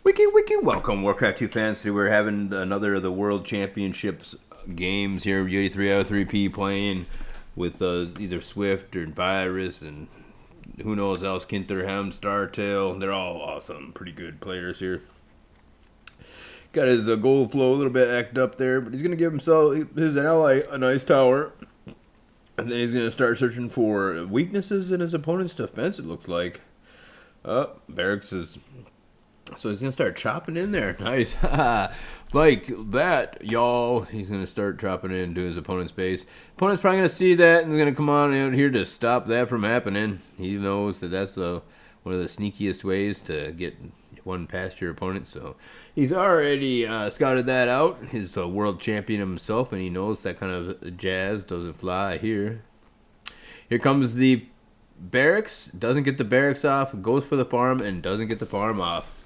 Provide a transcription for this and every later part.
Wiki, welcome, Warcraft 2 fans. Today we're having another of the World Championships games here. U83 out of 3P playing with either Swift or Virus and who knows else, Kinterham, Startail. They're all awesome, pretty good players here. Got his gold flow a little bit act up there, but he's going to give himself, his ally, a nice tower. And then he's going to start searching for weaknesses in his opponent's defense, it looks like. Barracks is... So he's going to start chopping in there. Nice. Like that, y'all. He's going to start chopping into his opponent's base. Opponent's probably going to see that and is going to come on out here to stop that from happening. He knows that that's one of the sneakiest ways to get one past your opponent. So he's already scouted that out. He's a world champion himself, and he knows that kind of jazz doesn't fly here. Here comes the barracks. Doesn't get the barracks off. Goes for the farm and doesn't get the farm off.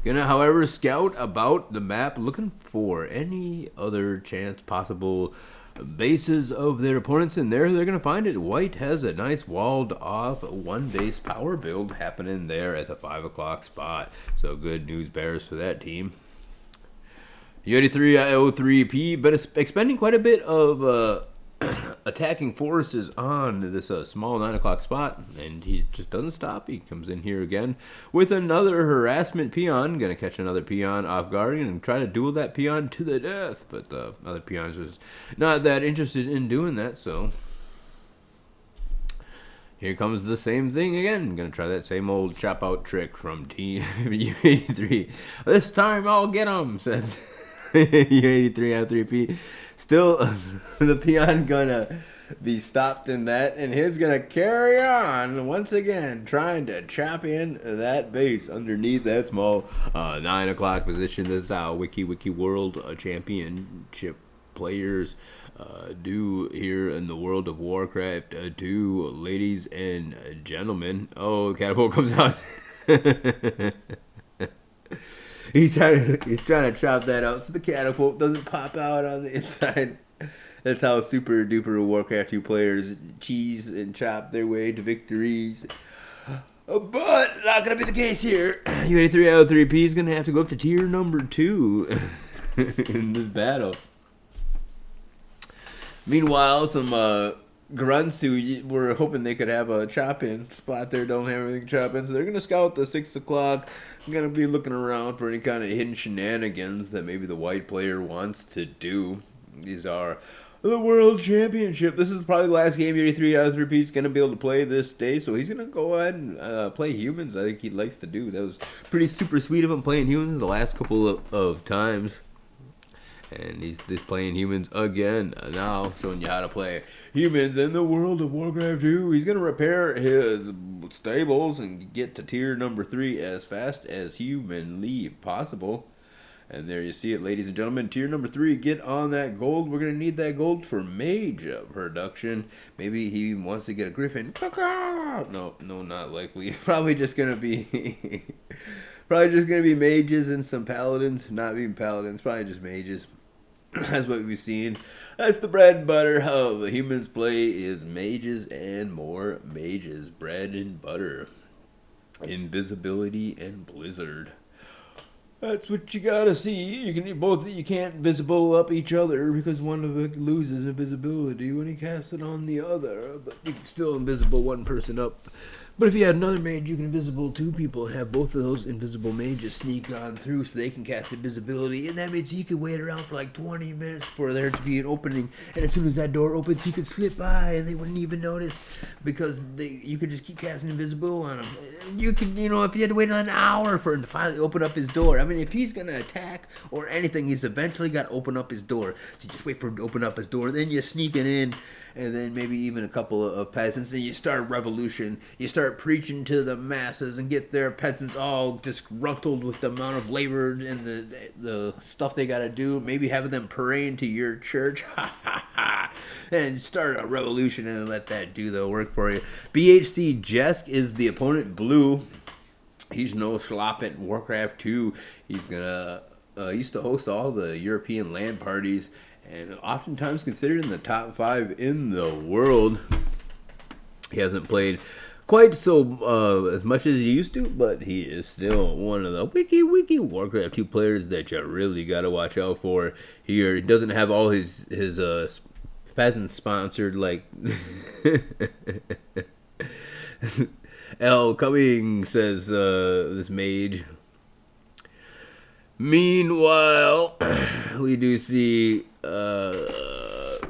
Gonna, however, scout about the map, looking for any other chance possible bases of their opponents in there. They're gonna find it. White has a nice walled off one base power build happening there at the 5 o'clock spot. So good news bears for that team. U8303P, but expending quite a bit of attacking forces on this small 9 o'clock spot, and he just doesn't stop. He comes in here again with another harassment peon. Gonna catch another peon off guard and try to duel that peon to the death, but the other peons was not that interested in doing that. So here comes the same thing again. Gonna try that same old chop out trick from Team U83. This time I'll get him, says U83 out 3P. Still, the peon gonna be stopped in that, and he's gonna carry on once again, trying to chop in that base underneath that small 9 o'clock position. This is how Wiki World Championship players do here in the World of Warcraft 2, ladies and gentlemen. Oh, Catapult comes out. He's trying to chop that out so the catapult doesn't pop out on the inside. That's how super duper Warcraft 2 players cheese and chop their way to victories. But not going to be the case here. U83 out of 3P is going to have to go up to tier number 2 in this battle. Meanwhile, some grunts who were hoping they could have a chop-in spot there don't have anything to chop in, so they're going to scout the 6 o'clock. I'm going to be looking around for any kind of hidden shenanigans that maybe the white player wants to do. These are the World Championship. This is probably the last game U83 out of 3P is going to be able to play this day, so he's going to go ahead and play humans. I think he likes to do. That was pretty super sweet of him playing humans the last couple of times. And he's just playing humans again now, showing you how to play humans in the World of Warcraft 2. He's going to repair his stables and get to tier number 3 as fast as humanly possible. And there you see it, ladies and gentlemen. Tier number 3, get on that gold. We're going to need that gold for mage production. Maybe he wants to get a griffin. No, not likely. Probably just going to be... probably just going to be mages and some paladins. Not even paladins, probably just mages. That's what we've seen. That's the bread and butter. How the humans play is mages and more mages. Bread and butter. Invisibility and blizzard. That's what you gotta see. You can't visible up each other because one of it loses invisibility when he casts it on the other. But you can still invisible one person up. But if you had another mage, you can invisible 2 people and have both of those invisible mages sneak on through so they can cast invisibility. And that means you could wait around for like 20 minutes for there to be an opening. And as soon as that door opens, you could slip by and they wouldn't even notice because you could just keep casting invisible on them. You could, if you had to wait an hour for him to finally open up his door. I mean, if he's going to attack or anything, he's eventually got to open up his door. So you just wait for him to open up his door. Then you sneak it in. And then maybe even a couple of peasants, and you start a revolution. You start preaching to the masses and get their peasants all disgruntled with the amount of labor and the stuff they got to do. Maybe having them praying to your church, and start a revolution and let that do the work for you. BHC Jesk is the opponent, blue. He's no slop at Warcraft 2. He's gonna used to host all the European LAN parties. And oftentimes considered in the top 5 in the world. He hasn't played quite so as much as he used to, but he is still one of the wiki Warcraft 2 players that you really got to watch out for here. He doesn't have all his peasants sponsored like L coming, says this mage. Meanwhile, we do see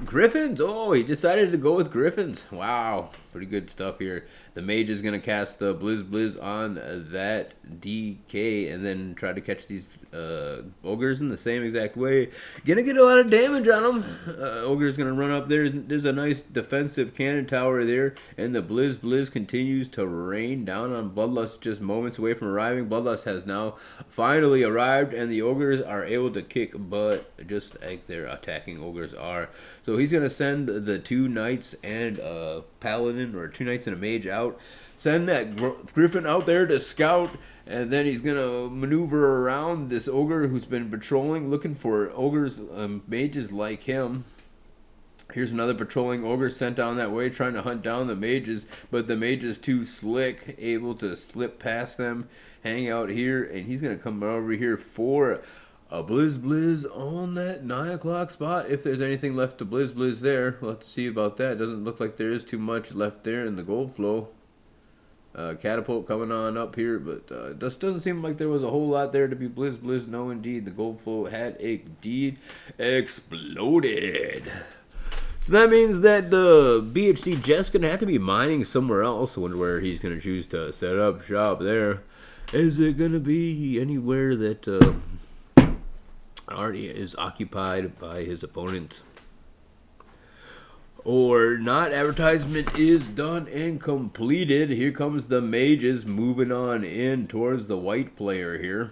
Griffins. Oh, he decided to go with Griffins. Wow, pretty good stuff here. The mage is going to cast the Blizz on that DK and then try to catch these ogres in the same exact way. Gonna get a lot of damage on them. Ogre's going to run up there. There's a nice defensive cannon tower there, and the Blizz continues to rain down on Bloodlust just moments away from arriving. Bloodlust has now finally arrived, and the ogres are able to kick butt just like their attacking ogres are. So he's going to send the 2 knights and a paladin, or 2 knights and a mage out. Send that griffin out there to scout, and then he's going to maneuver around this ogre who's been patrolling, looking for ogres, mages like him. Here's another patrolling ogre sent down that way, trying to hunt down the mages, but the mage is too slick, able to slip past them, hang out here, and he's going to come over here for a Blizz on that 9 o'clock spot. If there's anything left to Blizz there, we'll have to see about that. Doesn't look like there is too much left there in the gold flow. Catapult coming on up here, but this doesn't seem like there was a whole lot there to be Blizz. No, indeed, the gold flow had indeed exploded. So that means that the BHC Jeff's going to have to be mining somewhere else. I wonder where he's going to choose to set up shop there. Is it going to be anywhere that already is occupied by his opponent? Or not? Advertisement is done and completed. Here comes the mages moving on in towards the white player here.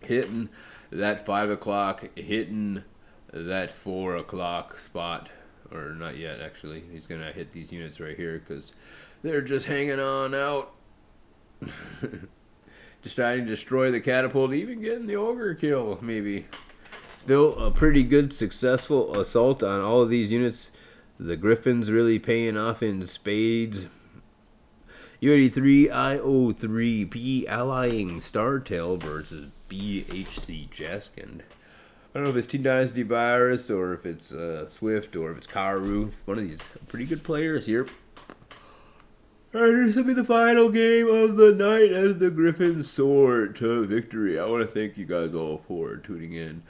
Hitting that 5 o'clock, hitting that 4 o'clock spot. Or not yet, actually. He's going to hit these units right here because they're just hanging on out. Just trying to destroy the catapult, even getting the ogre kill, maybe. Still a pretty good, successful assault on all of these units. The Griffins really paying off in spades. U83IO3P allying Startail versus BHC Jaskind. I don't know if it's Team Dynasty Virus or if it's Swift or if it's Karu. One of these pretty good players here. Alright, this will be the final game of the night as the Griffins soar to victory. I want to thank you guys all for tuning in.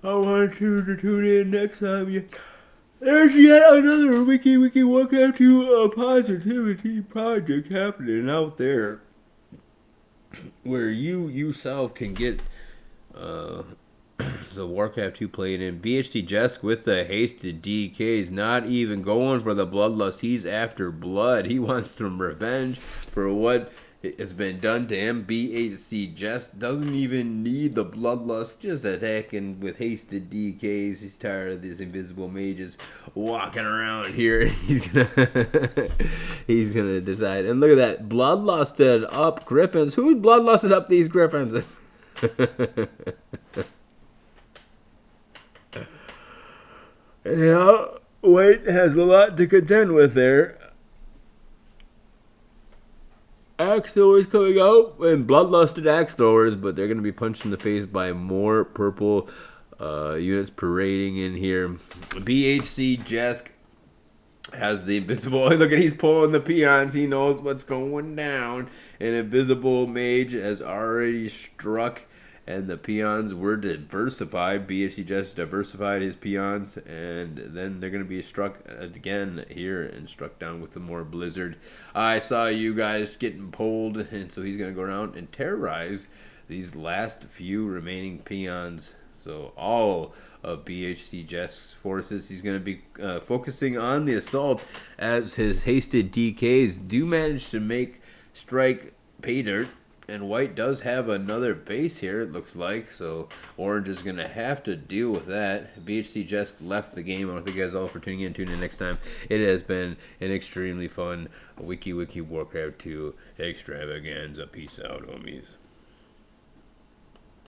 I want you to tune in next time. There's yet another Wiki Warcraft 2 positivity project happening out there where you yourself can get the Warcraft 2 played in. BHT Jesk with the hasted DKs, not even going for the bloodlust. He's after blood. He wants some revenge for what has been done to him. BHC Jesk doesn't even need the bloodlust, just attacking with hasted DKs. He's tired of these invisible mages walking around here. He's gonna decide. And look at that, bloodlusted up Griffins. Who's bloodlusted up these Griffins? Yeah, White has a lot to contend with there. Axe throwers coming out, and bloodlusted axe throwers, but they're going to be punched in the face by more purple units parading in here. BHC Jesk has the invisible. Look at, he's pulling the peons. He knows what's going down. An invisible mage has already struck, and the peons were diversified. BHC just diversified his peons, and then they're going to be struck again here and struck down with the more blizzard. I saw you guys getting pulled, and so he's going to go around and terrorize these last few remaining peons. So all of BHC Jesk's forces, he's going to be focusing on the assault as his hasted DKs do manage to make strike pay dirt. And White does have another base here, it looks like, so Orange is going to have to deal with that. BHC just left the game. I want to thank you guys all for tuning in. Tune in next time. It has been an extremely fun Wiki Warcraft 2 extravaganza. Peace out, homies.